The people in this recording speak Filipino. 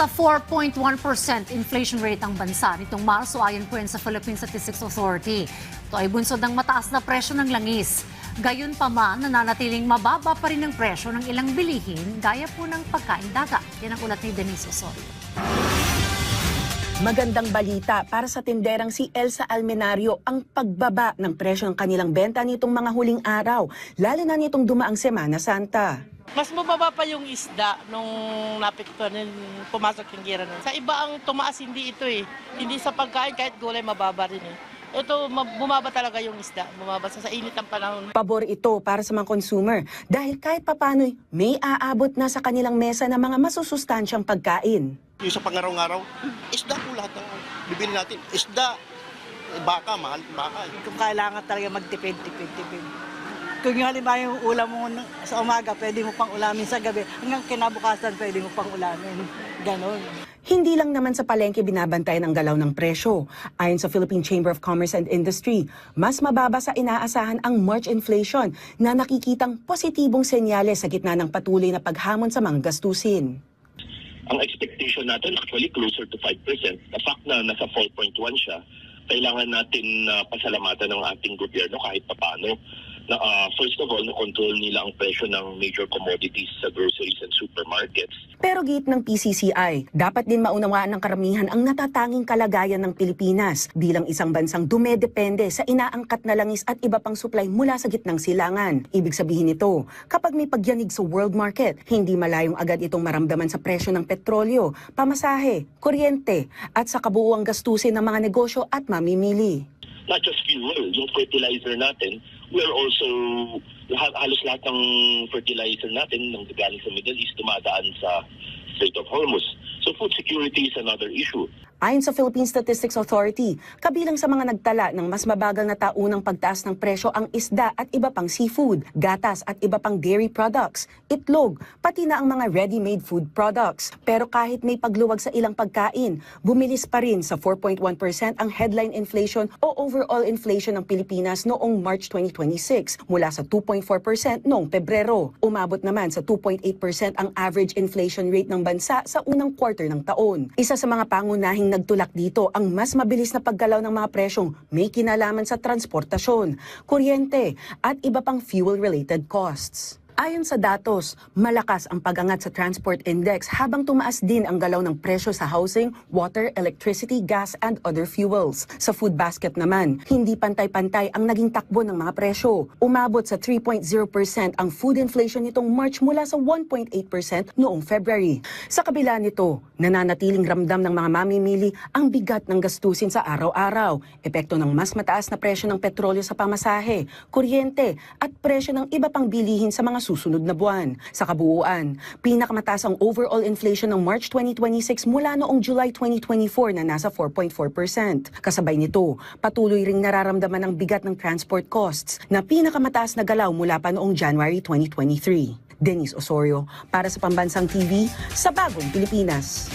Nasa 4.1% inflation rate ang bansa nitong Marso ayon po yan sa Philippine Statistics Authority. Ito ay bunsod ng mataas na presyo ng langis. Gayunpaman, nananatiling mababa pa rin ang presyo ng ilang bilihin gaya po ng pagkain dagat. Yan ang ulat ni Denise Osorio. Magandang balita para sa tinderang si Elsa Almenario ang pagbaba ng presyo ng kanilang benta nitong mga huling araw, lalo na nitong dumaang Semana Santa. Mas mababa pa yung isda nung napiktuan, pumasok yung gira nun. Sa iba ang tumaas, hindi ito eh. Hindi sa pagkain, kahit gulay mababa rin eh. Ito, bumaba talaga yung isda. Bumaba sa init ang panahon. Pabor ito para sa mga consumer dahil kahit papano'y may aabot na sa kanilang mesa ng mga masusustansyang pagkain. Yung sa pangaraw-araw, isda po lahat ng bibili natin. Isda, baka, mahal baka. Kung kailangan talaga magtipid. Kung yung halimbawa yung ulam mo sa umaga, pwede mo pang ulamin sa gabi. Hanggang kinabukasan, pwede mo pang ulamin. Ganon. Hindi lang naman sa palengke binabantayan ang galaw ng presyo. Ayon sa Philippine Chamber of Commerce and Industry, mas mababa sa inaasahan ang March inflation na nakikitang positibong senyales sa gitna ng patuloy na paghamon sa mga gastusin. Ang expectation natin actually closer to 5%. The fact na nasa 4.1 siya, kailangan natin pasalamatan ng ating gobyerno kahit papaano. First of all, na-control nila ang presyo ng major commodities sa groceries and supermarkets. Pero git ng PCCI, dapat din maunawaan ng karamihan ang natatanging kalagayan ng Pilipinas bilang isang bansang dumedepende sa inaangkat na langis at iba pang supply mula sa gitnang silangan. Ibig sabihin nito, kapag may pagyanig sa world market, hindi malayong agad itong maramdaman sa presyo ng petrolyo, pamasahe, kuryente at sa kabuuang gastusin ng mga negosyo at mamimili. Not just fuel, yung fertilizer natin, we're also, halos lahat ng fertilizer natin nang galing sa Middle East dumadaan sa Strait of Hormuz. So food security is another issue. Ayon sa Philippine Statistics Authority, kabilang sa mga nagtala ng mas mabagal na taunang pagtaas ng presyo ang isda at iba pang seafood, gatas at iba pang dairy products, itlog, pati na ang mga ready-made food products. Pero kahit may pagluwag sa ilang pagkain, bumilis pa rin sa 4.1% ang headline inflation o overall inflation ng Pilipinas noong March 2026 mula sa 2.4% noong Pebrero. Umabot naman sa 2.8% ang average inflation rate ng bansa sa unang quarter ng taon. Isa sa mga pangunahing nagtulak dito ang mas mabilis na paggalaw ng mga presyong may kinalaman sa transportasyon, kuryente at iba pang fuel-related costs. Ayon sa datos, malakas ang pag-angat sa transport index habang tumaas din ang galaw ng presyo sa housing, water, electricity, gas and other fuels. Sa food basket naman, hindi pantay-pantay ang naging takbo ng mga presyo. Umabot sa 3.0% ang food inflation nitong March mula sa 1.8% noong February. Sa kabila nito, nananatiling ramdam ng mga mamimili ang bigat ng gastusin sa araw-araw, epekto ng mas mataas na presyo ng petrolyo sa pamasahe, kuryente at presyo ng iba pang bilihin sa mga susunod na buwan. Sa kabuuan, pinakamataas ang overall inflation ng March 2026 mula noong July 2024 na nasa 4.4%. Kasabay nito, patuloy ring nararamdaman ang bigat ng transport costs na pinakamataas na galaw mula pa noong January 2023. Denise Osorio para sa Pambansang TV sa Bagong Pilipinas.